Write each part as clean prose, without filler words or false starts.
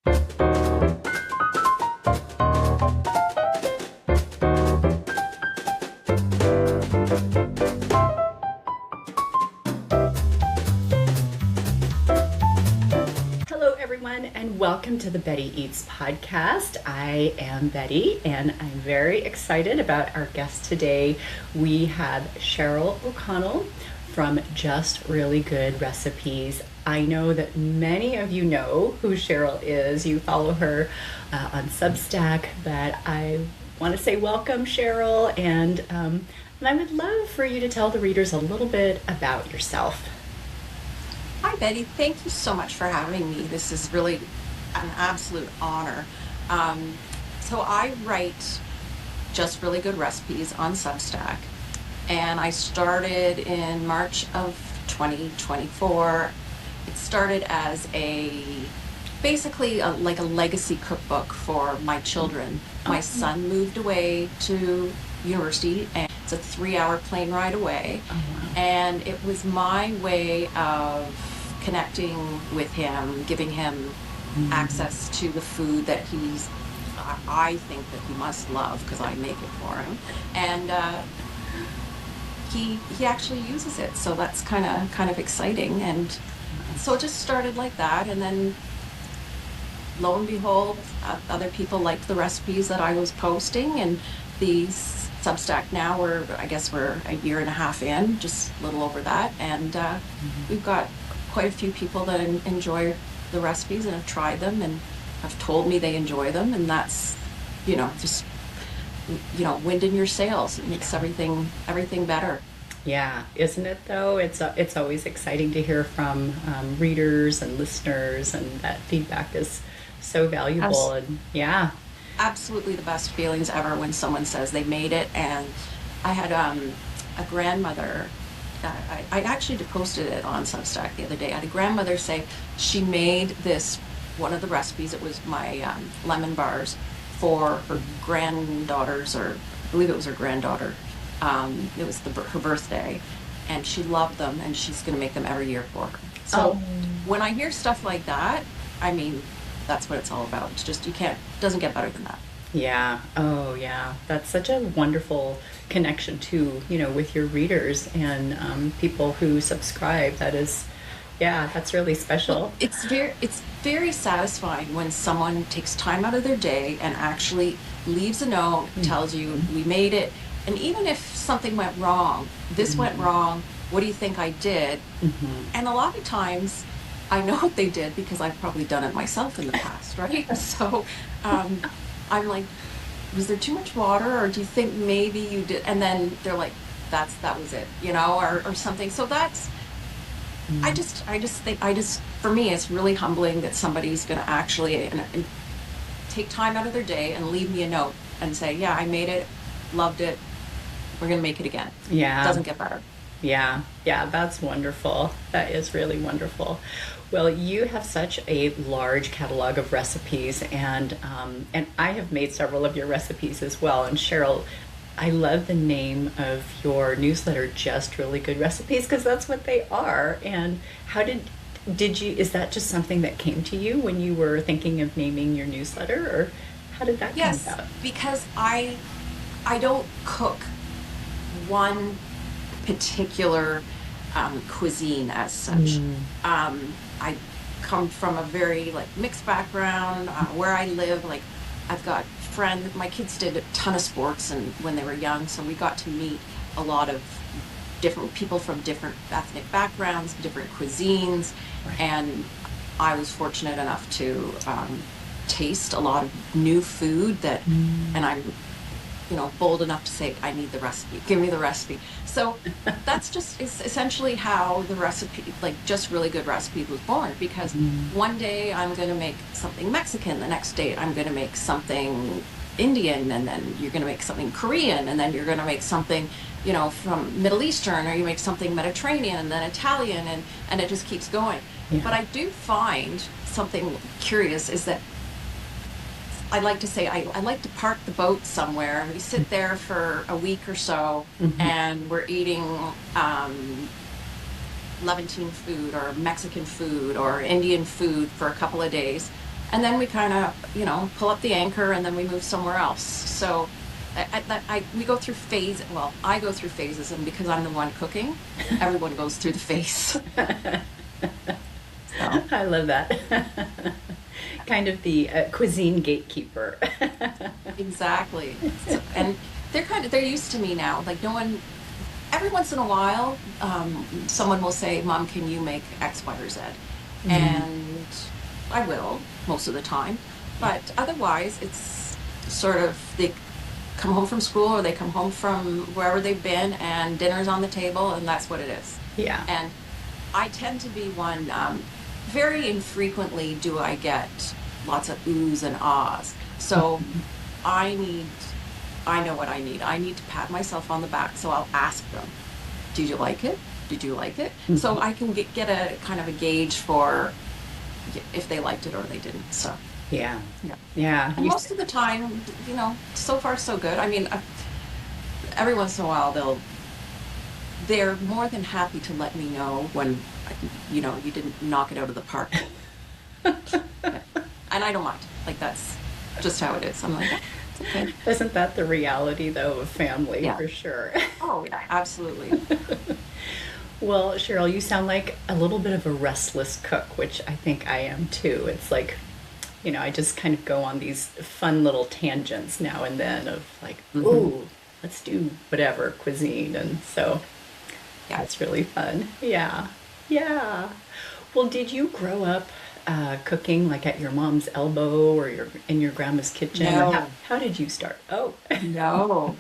Hello, everyone, and welcome to the Betty Eats podcast. I am Betty, and I'm very excited about our guest today. We have Sheryl O'Connell from Just Really Good Recipes. I know that many of you know who Sheryl is. You follow her on Substack, but I want to say welcome, Sheryl, and I would love for you to tell the readers a little bit about yourself. Hi, Betty. Thank you so much for having me. This is really an absolute honor. So I write Just Really Good Recipes on Substack, and I started in March of 2024. It started as basically like a legacy cookbook for my children. My son moved away to university, and it's a 3-hour plane ride away. And it was my way of connecting with him, giving him access to the food that I think that he must love because I make it for him. And he actually uses it, so that's kind of exciting. And so it just started like that, and then lo and behold, other people liked the recipes that I was posting, and the Substack now, we're a year and a half in, just a little over that, and we've got quite a few people that enjoy the recipes and have tried them and have told me they enjoy them, and that's, just wind in your sails. It makes everything better. Yeah, isn't it though? It's always exciting to hear from readers and listeners, and that feedback is so valuable. And yeah, absolutely the best feelings ever when someone says they made it. And I had a grandmother. I actually posted it on Substack the other day. I had a grandmother say she made one of the recipes. It was my lemon bars for her granddaughters, or I believe it was her granddaughter. It was her birthday, and she loved them, and she's going to make them every year for her. So when I hear stuff like that, I mean, that's what it's all about. It's just, doesn't get better than that. Yeah. Oh, yeah. That's such a wonderful connection too, with your readers and people who subscribe. That's really special. Well, it's very satisfying when someone takes time out of their day and actually leaves a note, tells you, we made it. And even if something went wrong, this went wrong, what do you think I did? And a lot of times I know what they did because I've probably done it myself in the past, right? So I'm like, was there too much water, or do you think maybe you did? And then they're like, that was it, or something. So that's, I just think, for me, it's really humbling that somebody's going to actually and take time out of their day and leave me a note and say, yeah, I made it, loved it, we're going to make it again. Yeah. It doesn't get better. Yeah, that's wonderful. That is really wonderful. Well, you have such a large catalog of recipes, and I have made several of your recipes as well. And Sheryl, I love the name of your newsletter, Just Really Good Recipes, because that's what they are. And how did you, is that just something that came to you when you were thinking of naming your newsletter, or how did that come about? Yes, because I don't cook one particular cuisine as such. I come from a very mixed background. Where I live, I've got friends. My kids did a ton of sports and when they were young, so we got to meet a lot of different people from different ethnic backgrounds, different cuisines, and I was fortunate enough to taste a lot of new food and I'm bold enough to say, I need the recipe, give me the recipe. So that's just essentially how the recipe, Just Really Good Recipes was born, because one day I'm going to make something Mexican, the next day I'm going to make something Indian, and then you're going to make something Korean, and then you're going to make something, from Middle Eastern, or you make something Mediterranean, and then Italian, and it just keeps going. Yeah. But I do find something curious is that I like to say I like to park the boat somewhere. We sit there for a week or so, and we're eating Levantine food or Mexican food or Indian food for a couple of days. and then we kind of, pull up the anchor and then we move somewhere else. So we go through well, I go through phases, and because I'm the one cooking, everyone goes through the phase. So, I love that. Kind of the cuisine gatekeeper. exactly. And they're used to me now. Like, no one, every once in a while, someone will say, Mom, can you make X, Y, or Z? And I will most of the time. But otherwise, it's sort of they come home from school or they come home from wherever they've been and dinner's on the table, and that's what it is. Yeah. And I tend to be one, very infrequently do I get lots of oohs and ahs. So I know what I need. I need to pat myself on the back. So I'll ask them, did you like it? Did you like it? So I can get a kind of a gauge for if they liked it or they didn't. So Yeah. yeah. Yeah. And most of the time, so far so good. I mean, every once in a while they're more than happy to let me know when, you didn't knock it out of the park. And I don't mind. Like, that's just how it is. I'm like, it's okay. Isn't that the reality, though, of family, Yeah. for sure? Oh, yeah, absolutely. Well, Sheryl, you sound like a little bit of a restless cook, which I think I am too. It's like, I just kind of go on these fun little tangents now and then of like, ooh, let's do whatever cuisine. And so Yeah. that's really fun. Yeah. Yeah. Well, did you grow up cooking like at your mom's elbow or in your grandma's kitchen? Or No. how did you start? Oh. No,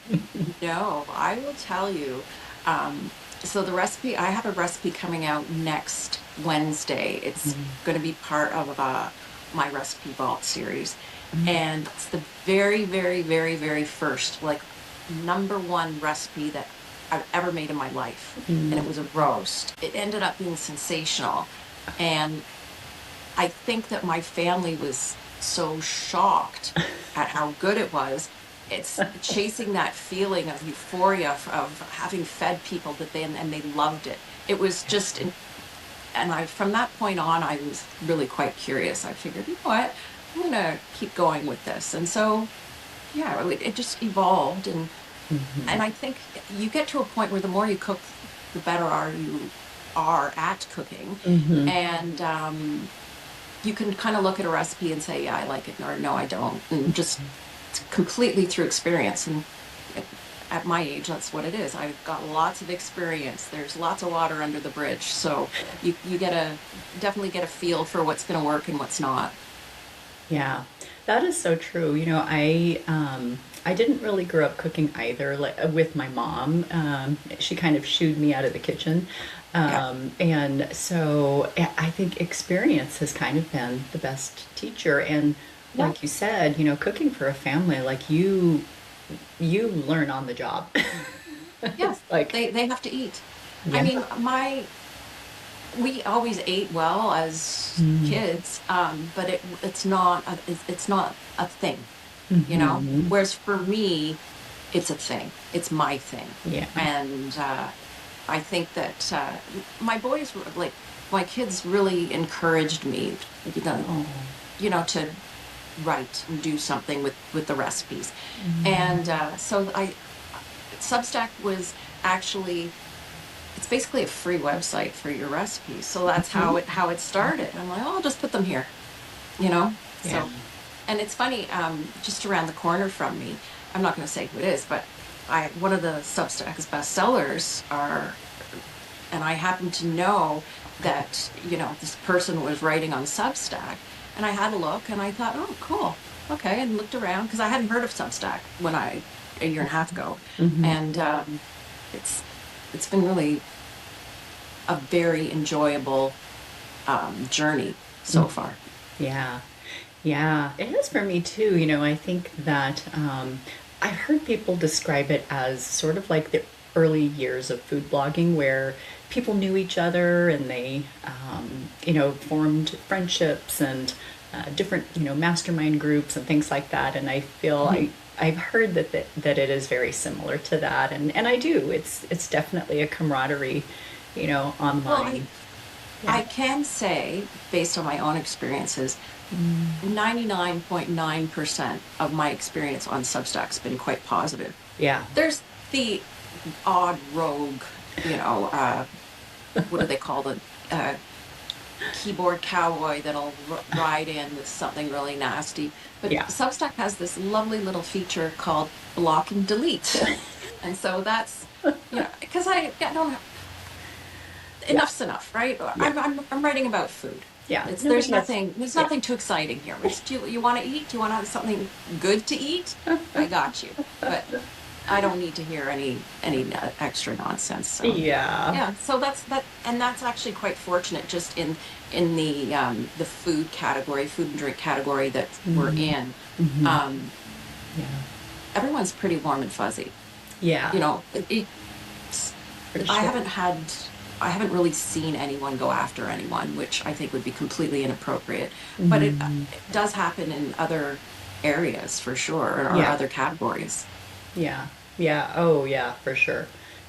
no, I will tell you. So I have a recipe coming out next Wednesday. It's going to be part of my Recipe Vault series. And it's the very, very, very, very first, like, #1 recipe that I've ever made in my life. And it was a roast. It ended up being sensational. And I think that my family was so shocked at how good it was. It's chasing that feeling of euphoria of having fed people and they loved it. It was just, and from that point on, I was really quite curious. I figured, you know what, I'm gonna keep going with this. And so, yeah, it just evolved, and I think you get to a point where the more you cook, the better you are at cooking, and you can kind of look at a recipe and say, yeah, I like it, or no, I don't, and just completely through experience. And at my age, that's what it is. I've got lots of experience. There's lots of water under the bridge, so you definitely get a feel for what's going to work and what's not. Yeah, that is so true. I didn't really grow up cooking either, like with my mom. She kind of shooed me out of the kitchen. Yeah. And so I think experience has kind of been the best teacher. And Yeah. like you said, cooking for a family, like you learn on the job. Yeah, It's like, they have to eat. I yeah. mean, we always ate well as kids, but it's not a thing, Whereas for me, it's a thing. It's my thing. Yeah. And I think that my kids really encouraged me, to write and do something with the recipes. And so Substack was actually, it's basically a free website for your recipes. So that's how it started. I'm like, oh, I'll just put them here, Yeah. So, and it's funny, just around the corner from me, I'm not going to say who it is, but one of the Substack's bestsellers and I happened to know that, this person was writing on Substack, and I had a look and I thought, oh, cool. Okay. And looked around because I hadn't heard of Substack a year and a half ago. And, it's been really a very enjoyable, journey so far. Yeah. Yeah, it is for me too. I think that I've heard people describe it as sort of like the early years of food blogging where people knew each other and they, formed friendships and different, mastermind groups and things like that. And I feel I've heard that it is very similar to that. And I do. It's definitely a camaraderie, Well, online. I can say, based on my own experiences, 99.9% of my experience on Substack's been quite positive. Yeah. There's the odd rogue, you know, what do they call the keyboard cowboy that'll ride in with something really nasty. But Yeah. Substack has this lovely little feature called block and delete. And so that's, you know, because I don't, enough's enough, right? Yeah. I'm writing about food. Yeah. There's Nobody has. nothing too exciting here. Do you want to eat? Do you want to have something good to eat? I got you. But I don't need to hear any extra nonsense. So Yeah. yeah, so that's actually quite fortunate just in the food category, food and drink category that we're in. Yeah. Everyone's pretty warm and fuzzy. Yeah. You know, For I sure. haven't really seen anyone go after anyone, which I think would be completely inappropriate. But it does happen in other areas for sure, or Yeah. other categories. Yeah. Yeah. Oh, yeah, for sure.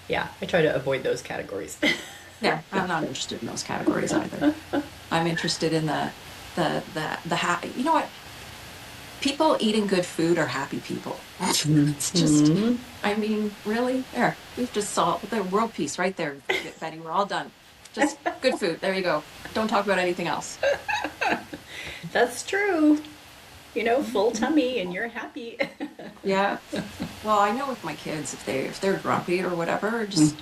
Yeah. I try to avoid those categories. Yeah, I'm not interested in those categories either. I'm interested in you know what? People eating good food are happy people. It's just, I mean, really? There, we've just solved the world peace right there, Betty. We're all done. Just good food. There you go. Don't talk about anything else. That's true. Full tummy and you're happy. Yeah. Well, I know with my kids, if they're grumpy or whatever, just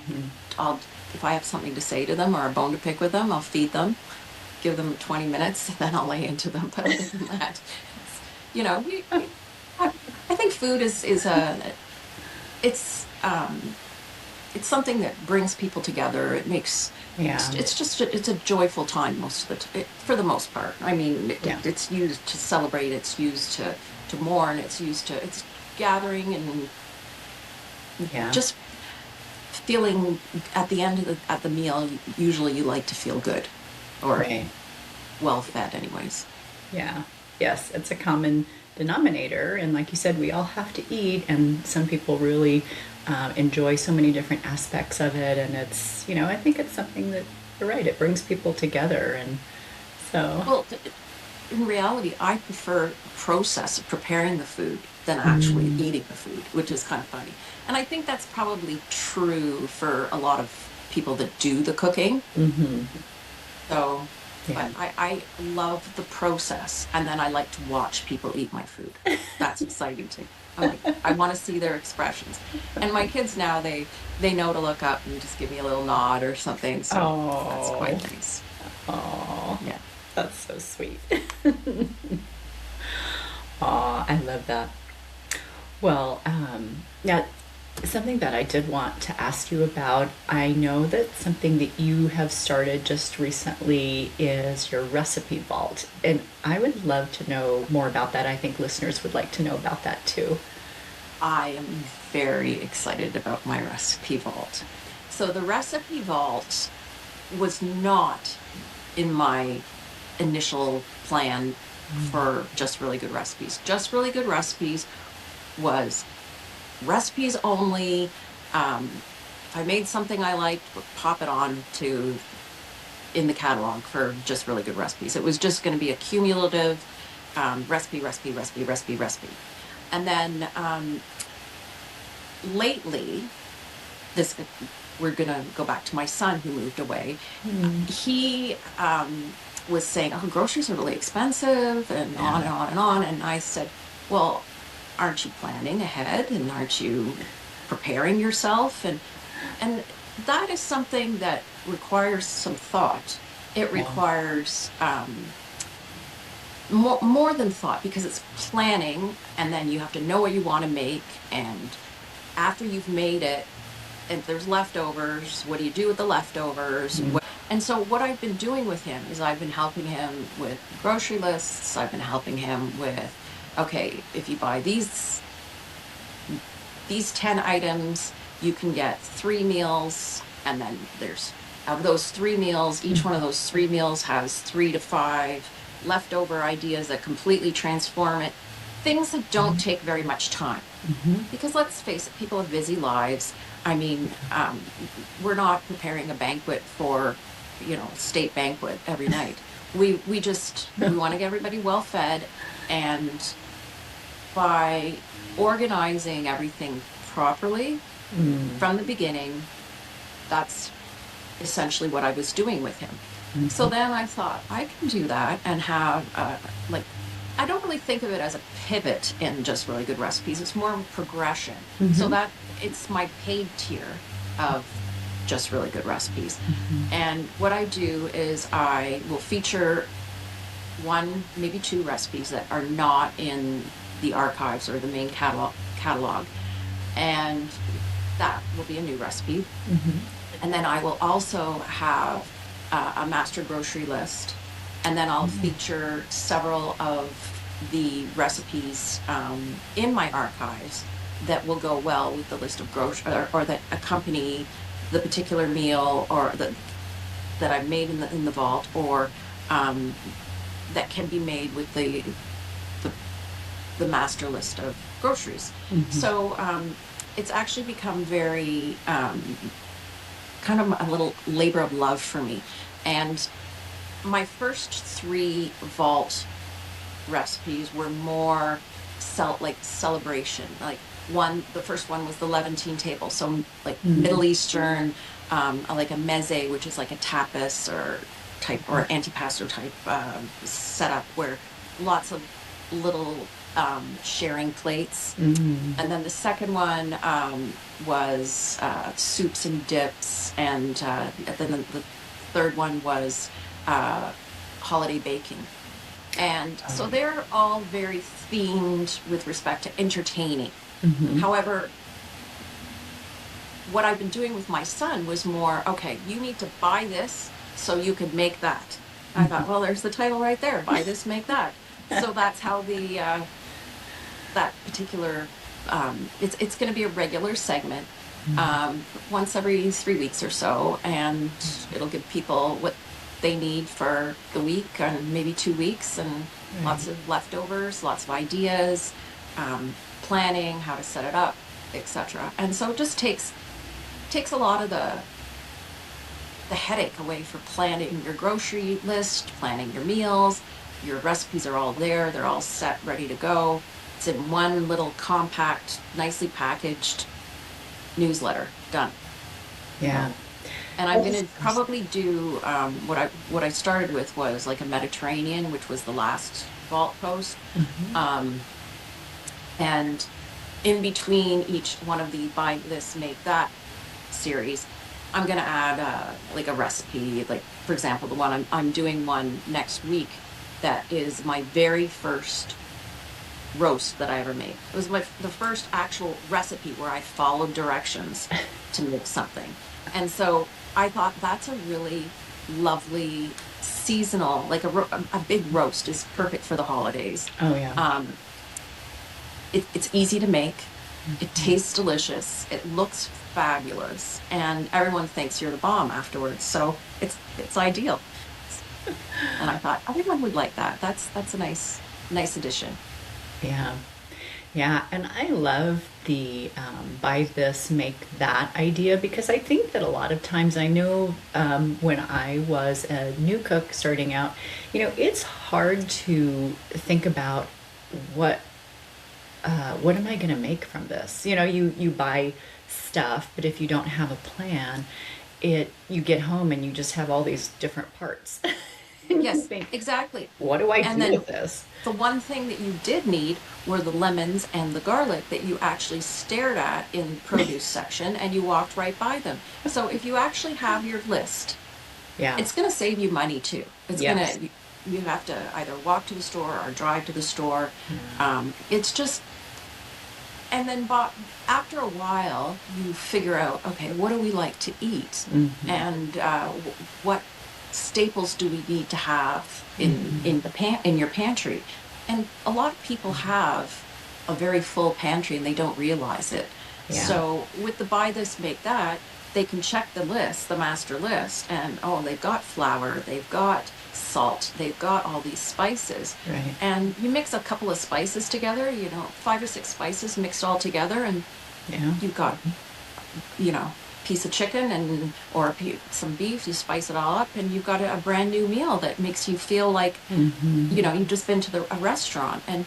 if I have something to say to them or a bone to pick with them, I'll feed them, give them 20 minutes, and then I'll lay into them. But other than that, you know, I think food is it's something that brings people together. It makes Yeah. it's a joyful time for the most part. I mean, Yeah. it's used to celebrate. It's used to mourn. It's gathering and Yeah. just feeling at the end of the meal. Usually, you like to feel good or Right. well fed, anyways. Yeah. Yes, it's a common denominator. And like you said, we all have to eat, and some people really enjoy so many different aspects of it. And I think it's something that, you're right, it brings people together. And so, Well, in reality, I prefer the process of preparing the food than actually eating the food, which is kind of funny. And I think that's probably true for a lot of people that do the cooking. So, yeah. but I love the process, and then I like to watch people eat my food. That's exciting too. I want to see their expressions. And my kids now, they know to look up and just give me a little nod or something. So that's Oh, quite nice. oh, Yeah. that's so sweet. Oh, I love that. Well, yeah, something that I did want to ask you about, I know that something that you have started just recently is your recipe vault. And I would love to know more about that. I think listeners would like to know about that too. I am very excited about my recipe vault. So the recipe vault was not in my initial plan for Just Really Good Recipes. Just Really Good Recipes was recipes only. If I made something I liked, would pop it on to in the catalog for Just Really Good Recipes. It was just going to be a cumulative recipe, recipe, recipe, recipe, recipe. And then lately, this we're going to go back to my son who moved away. He was saying, "Oh, groceries are really expensive," and on and on and on. And I said, "Well, aren't you planning ahead, and aren't you preparing yourself?" And that is something that requires some thought. It requires more than thought, because it's planning, and then you have to know what you want to make, and after you've made it, and if there's leftovers, what do you do with the leftovers? And so what I've been doing with him is I've been helping him with grocery lists. I've been helping him with, okay, if you buy these 10 items, you can get 3 meals, and then there's, out of those 3 meals, each one of those 3 meals has 3 to 5 leftover ideas that completely transform it. Things that don't take very much time. Because let's face it, people have busy lives. I mean, we're not preparing a banquet for, state banquet every night. we want to get everybody well fed, and by organizing everything properly from the beginning, that's essentially what I was doing with him. So then I thought I can do that and have like, I don't really think of it as a pivot in just really good recipes. It's more of a progression. So that it's my paid tier of just really good recipes. And what I do is I will feature one, maybe two recipes that are not in the archives or the main catalog. And that will be a new recipe. And then I will also have a master grocery list. And then I'll feature several of the recipes in my archives that will go well with the list of groceries, or that accompany the particular meal, or that I've made in the vault, or that can be made with the master list of groceries. So it's actually become very kind of a little labor of love for me. And my first 3 vault recipes were more like celebration. Like the first one was the Levantine table, so like Middle Eastern, like a meze, which is like a tapas or antipasto type setup, where lots of little sharing plates. And then the second one was soups and dips, and then the third one was holiday baking. And so they're all very themed with respect to entertaining. However, what I've been doing with my son was more, okay, you need to buy this so you can make that. I thought, well, there's the title right there, buy this, make that. So that's how that particular, it's going to be a regular segment, once every 3 weeks or so, and it'll give people what they need for the week and maybe 2 weeks, and lots of leftovers, lots of ideas, planning, how to set it up, etc. And so it just takes a lot of the headache away for planning your grocery list, planning your meals. Your recipes are all there, they're all set, ready to go. It's in one little compact, nicely packaged newsletter. Done. Yeah. And I'm going to probably do what I started with was like a Mediterranean, which was the last vault post. And in between each one of the buy this, make that series, I'm going to add like a recipe. Like, for example, the one I'm doing one next week that is my very first roast that I ever made. It was the first actual recipe where I followed directions to make something. And so I thought that's a really lovely seasonal, like a big roast is perfect for the holidays. Oh yeah. It's easy to make. It tastes delicious. It looks fabulous, and everyone thinks you're the bomb afterwards. So it's ideal. And I thought everyone would like that. That's a nice addition. Yeah. Yeah, and I love the buy this, make that idea, because I think that a lot of times, I know when I was a new cook starting out, it's hard to think about what am I going to make from this? You buy stuff, but if you don't have a plan, you get home and you just have all these different parts. Yes, exactly. What do I do with this? The one thing that you did need were the lemons and the garlic that you actually stared at in the produce section, and you walked right by them. So if you actually have your list, it's going to save you money too. It's going to, you have to either walk to the store or drive to the store. It's just, and then after a while, you figure out, okay, what do we like to eat? And what staples do we need to have in your pantry? And a lot of people have a very full pantry and they don't realize it. So with the buy this, make that, they can check the list, the master list, and they've got flour, they've got salt, they've got all these spices. And you mix a couple of spices together, 5 or 6 spices mixed all together, and you've got piece of chicken and or some beef, you spice it all up, and you've got a brand new meal that makes you feel like you've just been to a restaurant. And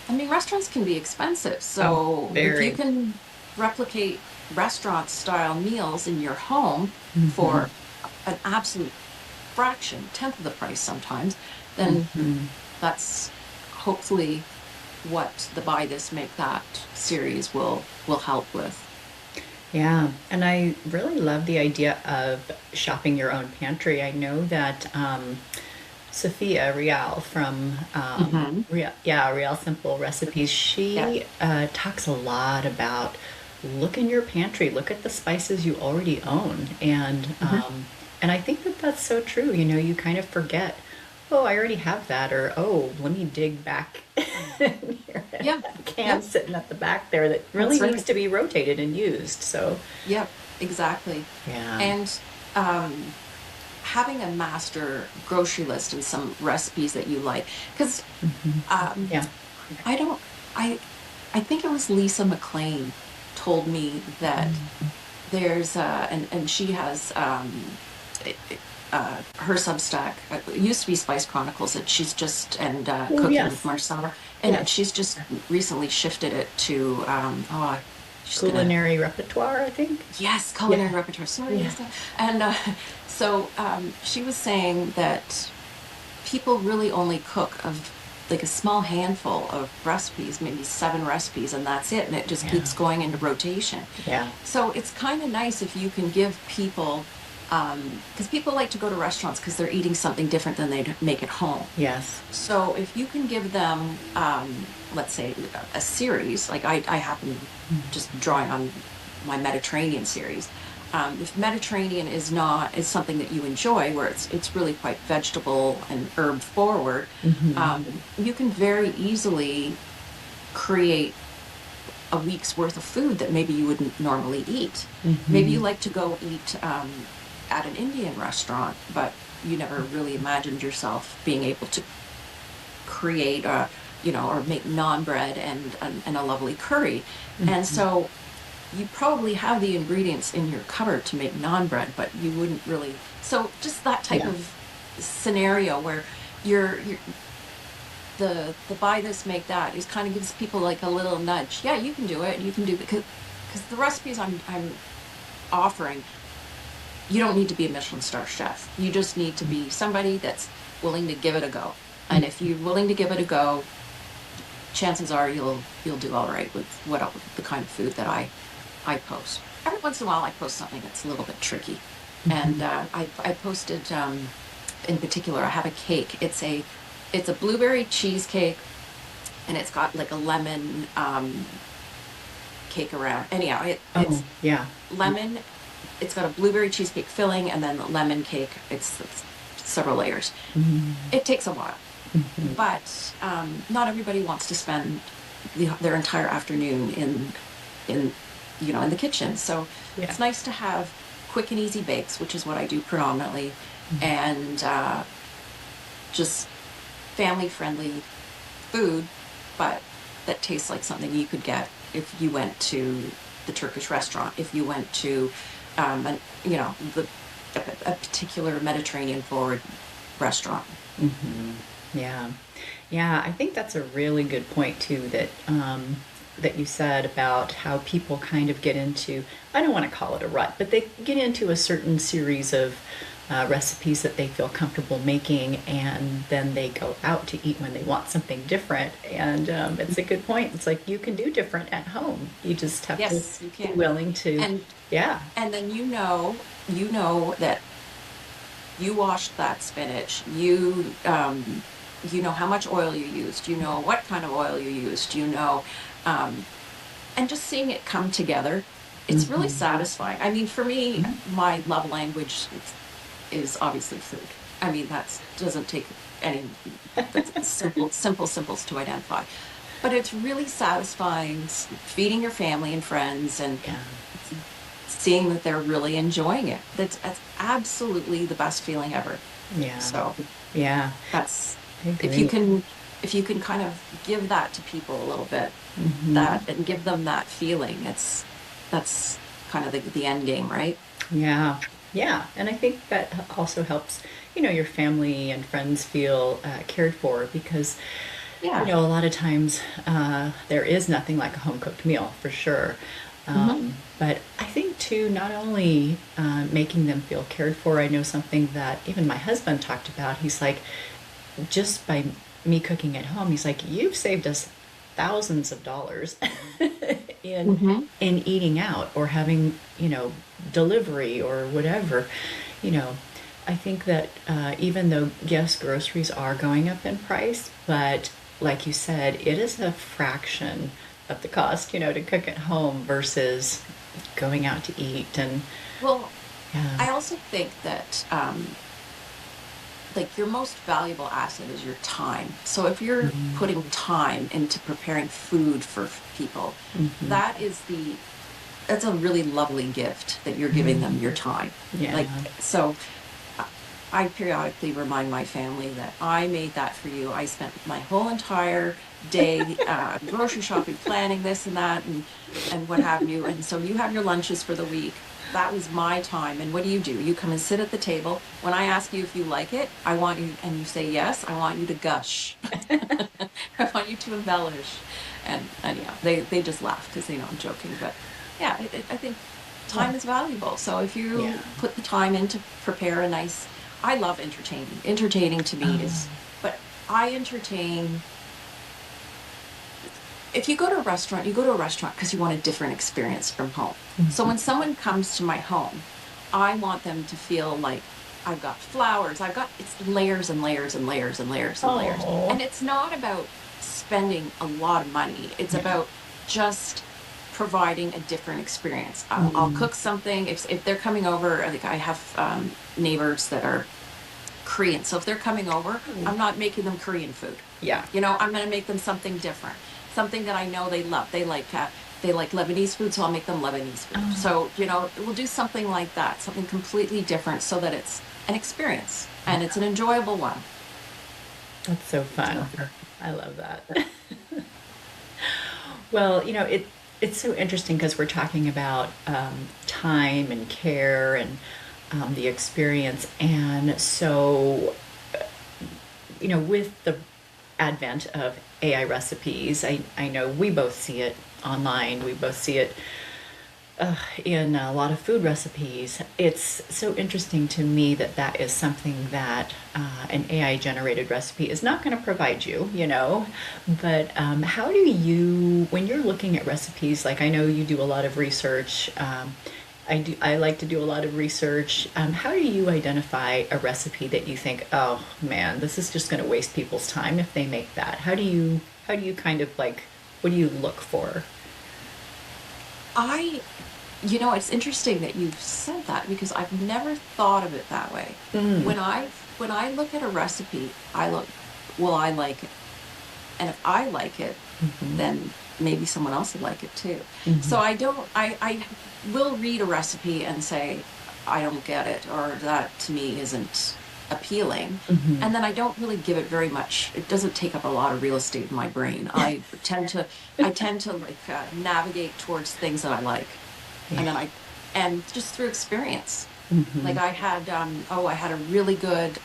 I mean, restaurants can be expensive, Oh, so if you very. can replicate restaurant style meals in your home for an absolute fraction, tenth of the price sometimes, then that's hopefully what the Buy This Make That series will help with. Yeah, and I really love the idea of shopping your own pantry. I know that Sophia Rial from Real Simple Recipes, Yeah. she talks a lot about look in your pantry, look at the spices you already own, and I think that that's so true. You know, you kind of forget, oh, I already have that, or oh, let me dig back here, Yeah. a can Yep. sitting at the back there that really That's needs right. to be rotated and used. So, Yep. Exactly. yeah. And um, having a master grocery list and some recipes that you like, because um, Yeah. I don't. I think it was Lisa McLean told me that there's and she has it- it, her Substack. It used to be Spice Chronicles. That she's just and Oh, Cooking with yes. Marcella, and Yes. she's just recently shifted it to she's gonna Culinary repertoire, I think. yes, Yeah. culinary repertoire. Sorry, Yeah. Lisa. And so she was saying that people really only cook of like a small handful of recipes, maybe 7 recipes, and that's it. And it just Yeah. keeps going into rotation. Yeah. So it's kind of nice if you can give people, because people like to go to restaurants because they're eating something different than they'd make at home. Yes. So if you can give them, let's say, a series, like I happen just drawing on my Mediterranean series. If Mediterranean is something that you enjoy, where it's really quite vegetable and herb forward, you can very easily create a week's worth of food that maybe you wouldn't normally eat. Maybe you like to go eat at an Indian restaurant, but you never really imagined yourself being able to create or make naan bread and a lovely curry. And so you probably have the ingredients in your cupboard to make naan bread, but you wouldn't really. So just that type Yeah. of scenario where you're the Buy This Make That is kind of gives people like a little nudge. Yeah, you can do it. You can do because the recipes I'm offering, you don't need to be a Michelin star chef. You just need to be somebody that's willing to give it a go. And if you're willing to give it a go, chances are you'll do all right with the kind of food that I post. Every once in a while, I post something that's a little bit tricky, and I posted in particular. I have a cake. It's a blueberry cheesecake, and it's got like a lemon cake around. Anyhow, it's Oh, yeah. lemon. It's got a blueberry cheesecake filling, and then the lemon cake. It's several layers. It takes a while, but not everybody wants to spend their entire afternoon in in the kitchen. So Yeah. it's nice to have quick and easy bakes, which is what I do predominantly, and just family friendly food, but that tastes like something you could get if you went to the Turkish restaurant, if you went to an, a particular Mediterranean forward restaurant. Yeah. Yeah, I think that's a really good point too that you said about how people kind of get into, I don't want to call it a rut, but they get into a certain series of recipes that they feel comfortable making, and then they go out to eat when they want something different. And it's a good point. It's like you can do different at home. You just have Yes, to you be can. willing to, And yeah. and then you know that you washed that spinach. You know how much oil you used. You know what kind of oil you used. And just seeing it come together, it's really satisfying. I mean, for me, my love language is obviously food. I mean, that doesn't take any. That's simples to identify. But it's really satisfying feeding your family and friends and Yeah. seeing that they're really enjoying it. That's absolutely the best feeling ever. Yeah. So Yeah. that's I if you agree. can if you can kind of give that to people a little bit, that and give them that feeling, that's kind of the end game, right? Yeah, yeah, and I think that also helps, your family and friends feel cared for because, Yeah. a lot of times there is nothing like a home cooked meal for sure. Hmm. But I think too, not only making them feel cared for, I know something that even my husband talked about. He's like, just by me cooking at home, he's like, you've saved us thousands of dollars in Hmm. eating out or having, delivery or whatever. You know, I think that even though yes, groceries are going up in price, but like you said, it is a fraction of the cost, to cook at home versus going out to eat and Well, yeah. I also think that like your most valuable asset is your time. So if you're Mm-hmm. putting time into preparing food for people, Mm-hmm. that is that's a really lovely gift that you're giving them your time. Yeah. Like, so I I periodically remind my family that I made that for you. I spent my whole entire day grocery shopping, planning this and that, and what have you. And so you have your lunches for the week. That was my time. And what do? You come and sit at the table. When I ask you if you like it, I want you, and you say yes, I want you to gush. I want you to embellish. And yeah, they just laugh because they know I'm joking. But yeah, I think Well, time is valuable. So if yeah. you put the time in to prepare a nice, I love entertaining. Entertaining to me is, Oh. but I entertain. If you go to a restaurant, you go to a restaurant because you want a different experience from home. So when Mhm. someone comes to my home, I want them to feel like I've got flowers, it's layers and layers and layers and layers and layers. Oh. And it's not about spending a lot of money, it's Yeah. about just providing a different experience. I'll Mm. cook something. If they're coming over, like I have neighbors that are Korean. So if they're coming over, I'm not making them Korean food. Yeah. I'm going to make them something different, something that I know they love. They like Lebanese food, so I'll make them Lebanese food. Oh, So we'll do something like that, something completely different, so that it's an experience and it's an enjoyable one. that's so fun. So I love that. Well, it's so interesting because we're talking about time and care and the experience, and so with the advent of AI recipes, I know we both see it online. We both see it in a lot of food recipes. It's so interesting to me that that is something that an AI generated recipe is not going to provide you, But how do you, when you're looking at recipes, like I know you do a lot of research. I like to do a lot of research. How do you identify a recipe that you think, oh man, this is just going to waste people's time if they make that? How do you kind of like, what do you look for? I, it's interesting that you've said that because I've never thought of it that way. Mm. When I look at a recipe, I look, will I like it? And if I like it, Hmm. then maybe someone else will like it too. So Hmm. I don't, I will read a recipe and say, I don't get it, or that to me isn't appealing. Hmm. And then I don't really give it very much. It doesn't take up a lot of real estate in my brain. I tend to like navigate towards things that I like. Yeah. And and just through experience. Like Hmm. I had a really good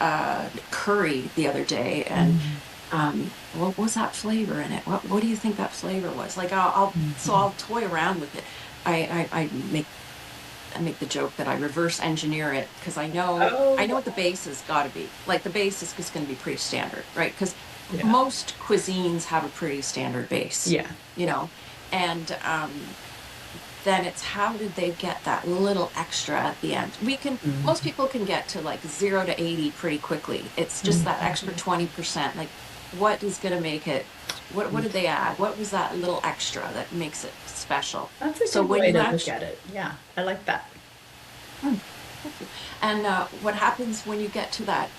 curry the other day, and Mm. what was that flavor in it? What do you think that flavor was? Like Hmm. I'll toy around with it. I make the joke that I reverse engineer it because I know Oh, what the base has got to be. Like the base is just going to be pretty standard, right? Because yeah. most cuisines have a pretty standard base, Yeah. you know, and then it's how did they get that little extra at the end? Most Hmm. people can get to like 0 to 80 pretty quickly. It's just that extra Hmm. 20%. Like, what is going to make it? What did they add? What was that little extra that makes it special? That's a So good when way you to look actually, at it. Yeah, I like that. thank you. And what happens when you get to that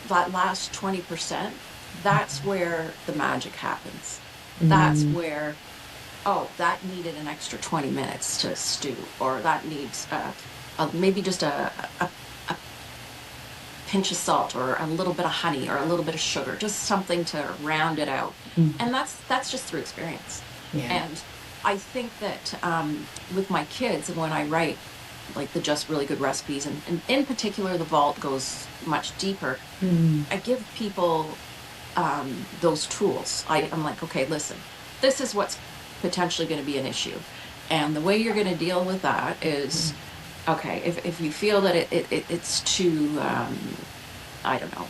last 20%? That's where the magic happens. That's Mm. where, oh, that needed an extra 20 minutes to stew, or that needs maybe just a pinch of salt, or a little bit of honey, or a little bit of sugar, just something to round it out. Mm. And that's just through experience. Yeah. And I think that with my kids, and when I write, like the Just Really Good recipes, and in particular, the vault goes much deeper. Mm. I give people those tools. I'm like, okay, listen, this is what's potentially going to be an issue. And the way you're going to deal with that is, okay, if you feel that it's too, I don't know,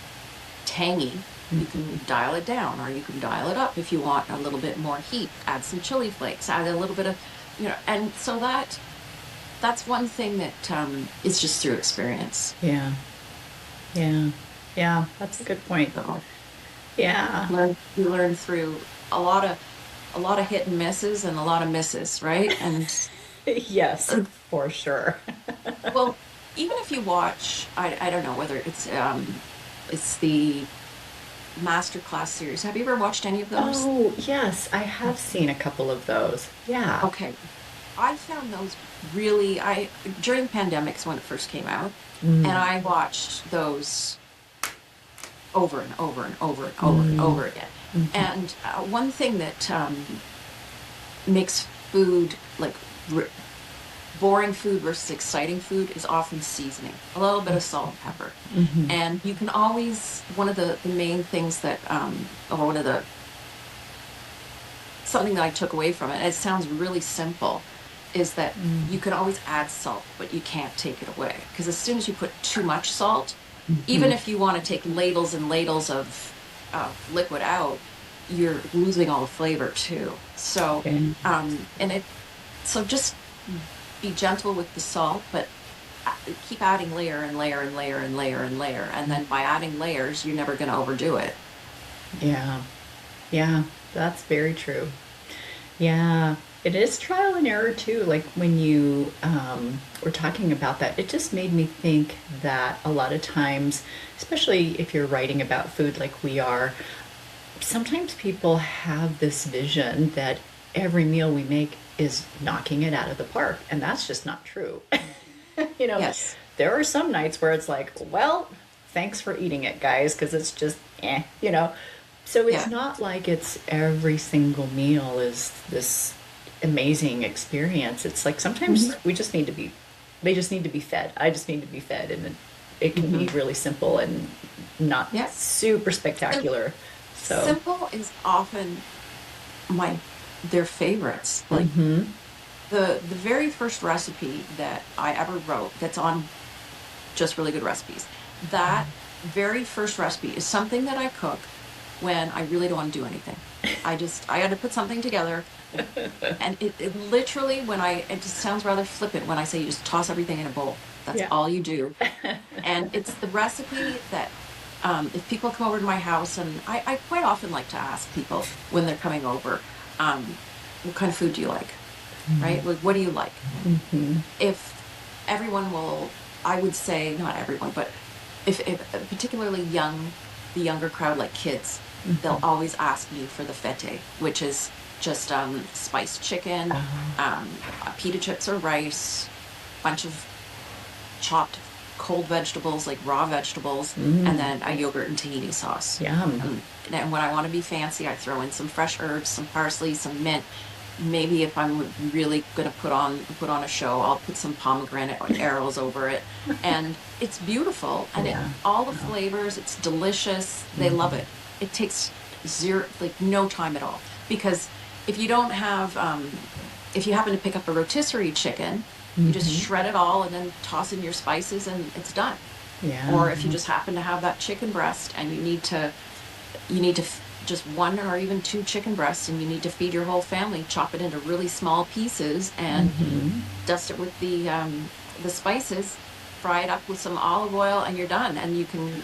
tangy, you can dial it down, or you can dial it up if you want a little bit more heat. Add some chili flakes, add a little bit of, and so that's one thing that is just through experience. Yeah. Yeah. Yeah. That's a good point. So Yeah. you learn through a lot of hit and misses and a lot of misses, right? And Yes, for sure. well, even if you watch, I don't know whether it's the Masterclass series. Have you ever watched any of those? Oh, yes, I have seen a couple of those. Yeah. Okay. I found those really, during pandemics when it first came out, and Mm. I watched those over and over and over and over and over again. And one thing that makes food like boring food versus exciting food is often seasoning, a little bit of salt and pepper. And you can always, one of the main things that, or one of the, something that I took away from it, and it sounds really simple, is that you can always add salt, but you can't take it away. Because as soon as you put too much salt, even if you want to take ladles and ladles of liquid out, you're losing all the flavor too. So, Okay. So just be gentle with the salt, but keep adding layer and layer and layer and layer and layer. And then by adding layers, you're never going to overdo it. Yeah. Yeah, that's very true. Yeah, it is trial and error too. Like when you were talking about that, it just made me think that a lot of times, especially if you're writing about food like we are, sometimes people have this vision that every meal we make is knocking it out of the park, and that's just not true. You know, Yes. there are some nights where it's like, well, thanks for eating it, guys, because it's just, you know. So it's Yeah. not like it's every single meal is this amazing experience. It's like sometimes we just need to be, they just need to be fed. I just need to be fed, and it can be really simple and not Yes. super spectacular. So, Simple is often their favorites. Like the very first recipe that I ever wrote that's on Just Really Good Recipes, that very first recipe is something that I cook when I really don't want to do anything. I had to put something together, and it literally, it just sounds rather flippant when I say you just toss everything in a bowl. That's Yeah. all you do. And it's the recipe that if people come over to my house, and I quite often like to ask people when they're coming over, what kind of food do you like? Right? Like, what do you like? If everyone will, I would say, not everyone, but if particularly the younger crowd, like kids, they'll always ask me for the fetteh, which is just spiced chicken, pita chips or rice, bunch of chopped cold vegetables, like raw vegetables, and then a yogurt and tahini sauce. yum. And when I want to be fancy, I throw in some fresh herbs, some parsley, some mint. Maybe if I'm really going to put on a show, I'll put some pomegranate arrows over it, and it's beautiful. And Yeah. all the flavors, it's delicious. They love it. It takes no time at all, because if you don't have, if you happen to pick up a rotisserie chicken, you just shred it all and then toss in your spices and it's done. Yeah. Or if you just happen to have that chicken breast and you need to just one or even two chicken breasts, and you need to feed your whole family, chop it into really small pieces and dust it with the spices, fry it up with some olive oil, and you're done. And you can,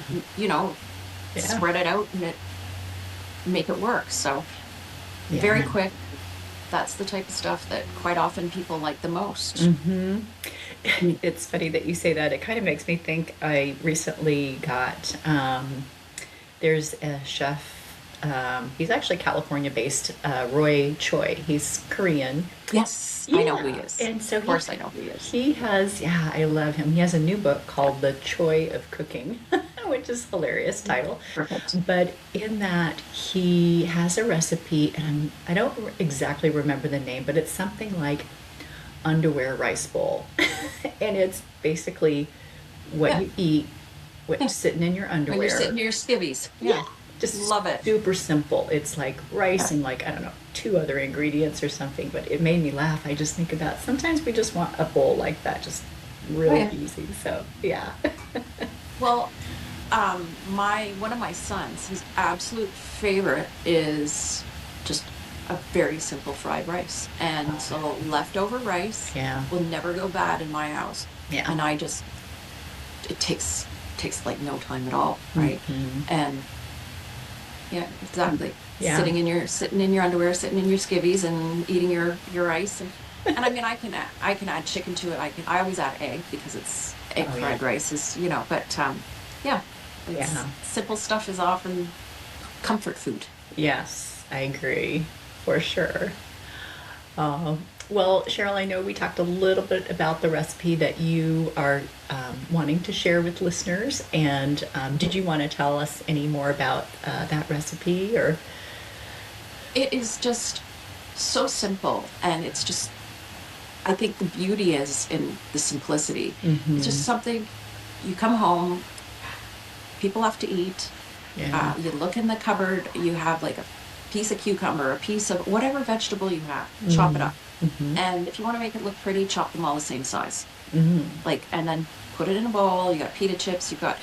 spread it out and make it work. So very Yeah. quick. That's the type of stuff that quite often people like the most. It's funny that you say that. It kind of makes me think I recently got, there's a chef, he's actually California based, Roy Choi. He's Korean. Yes, I know who he Yeah. is. And so Of course I know who he is. he has, yeah, I love him. He has a new book called The Choi of Cooking, which is a hilarious title. Perfect. But in that, he has a recipe, and I don't exactly remember the name, but it's something like underwear rice bowl. And it's basically what Yeah. you eat, what's sitting in your When you're underwear. sitting in your skivvies. Yeah. Yeah. Just Love it. super simple. It's like rice Yeah. and like, I don't know, two other ingredients or something, but it made me laugh. I just think about sometimes we just want a bowl like that, just Oh, really yeah. easy. So, yeah. Well, my one of my sons, his absolute favorite is just a very simple fried rice. And so leftover rice Yeah. will never go bad in my house. Yeah. And I just it takes like no time at all, right? Mhm. And yeah, exactly. Yeah. Sitting in your underwear, sitting in your skivvies, and eating your rice, and I mean, I can add chicken to it. I always add egg because it's egg Oh, fried yeah. rice is but yeah, it's Yeah. simple stuff is often comfort food. Yes, I agree for sure. Well, Cheryl, I know we talked a little bit about the recipe that you are wanting to share with listeners, and did you want to tell us any more about that recipe? Or It is just so simple, and it's just I think the beauty is in the simplicity. It's just something you come home, people have to eat. yeah, You look in the cupboard, you have like a piece of cucumber, a piece of whatever vegetable you have, chop it up. And if you want to make it look pretty, chop them all the same size. Like, and then put it in a bowl. You got pita chips, you've got,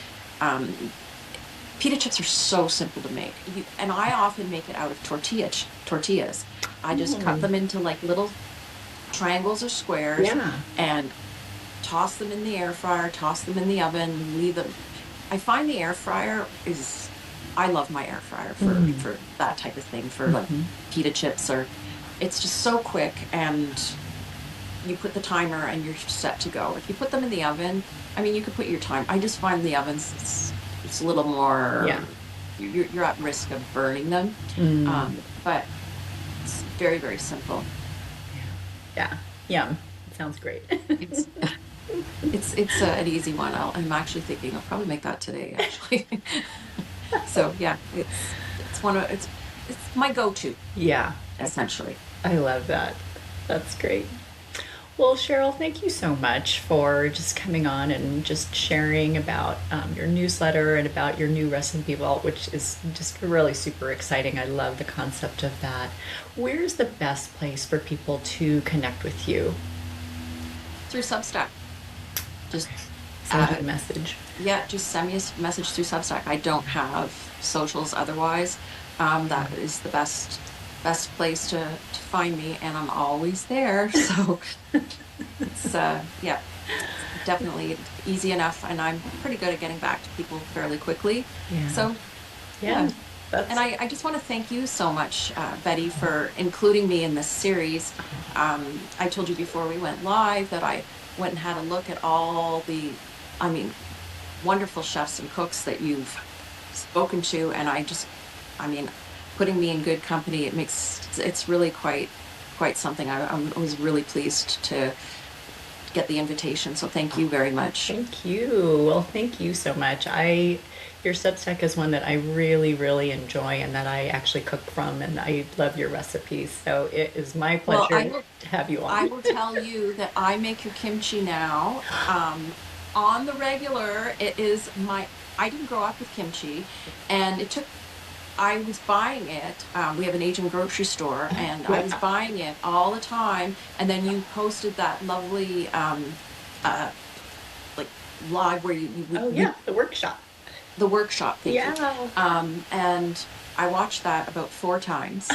pita chips are so simple to make. And I often make it out of tortillas. I just cut them into like little triangles or squares yeah, and toss them in the air fryer, toss them in the oven, leave them. I find the air fryer is, I love my air fryer for that type of thing, for like pita chips, or it's just so quick, and you put the timer and you're set to go. If you put them in the oven, I mean, you could put your time. I just find the ovens, it's a little more, yeah. you're at risk of burning them. But it's very, very simple. Yeah, yum. Sounds great. It's it's an easy one. I'm actually thinking I'll probably make that today, actually. So yeah, it's my go-to, Yeah, essentially. I love that. That's great. Well, Cheryl, thank you so much for just coming on and just sharing about your newsletter and about your new recipe vault, which is just really super exciting. I love the concept of that. Where's the best place for people to connect with you? Through Substack. Just Send you a message. yeah, just send me a message through Substack. I don't have socials otherwise. That is the best place to find me, and I'm always there. So it's yeah, definitely easy enough, and I'm pretty good at getting back to people fairly quickly. Yeah. So Yeah. and I just want to thank you so much, Betty, for including me in this series. I told you before we went live that I went and had a look at all the, I mean, wonderful chefs and cooks that you've spoken to, and I mean, putting me in good company, it's really quite something. I was really pleased to get the invitation, so thank you very much. Thank you. Well, thank you so much. Your Substack is one that I really, really enjoy and that I actually cook from, and I love your recipes. So it is my Well, pleasure to have you I on. will tell you that I make your kimchi now on the regular. I didn't grow up with kimchi, and I was buying it. We have an Asian grocery store, and I was buying it all the time. And then you posted that lovely, like live where Oh yeah, the workshop. the workshop. Thank you. Yeah. And I watched that about 4 times,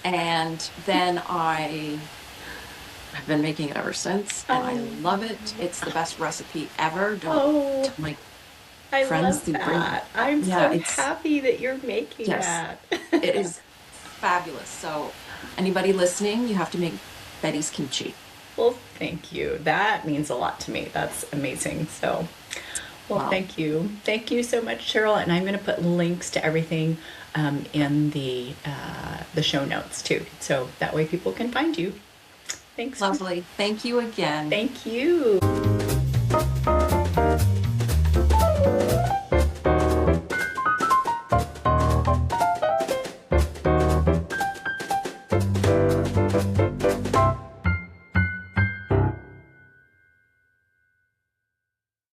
and then I've been making it ever since, and I love it. It's the best recipe ever. Don't Oh, tell my I friends love to bring. that. I'm Yeah, so it's happy that you're making yes, that. it is fabulous. So anybody listening, you have to make Betty's kimchi. Well, thank you. That means a lot to me. That's amazing. So, well, Wow. thank you. Thank you so much, Cheryl. And I'm going to put links to everything in the show notes too, so that way people can find you. Thanks. Lovely. Thank you again. Thank you.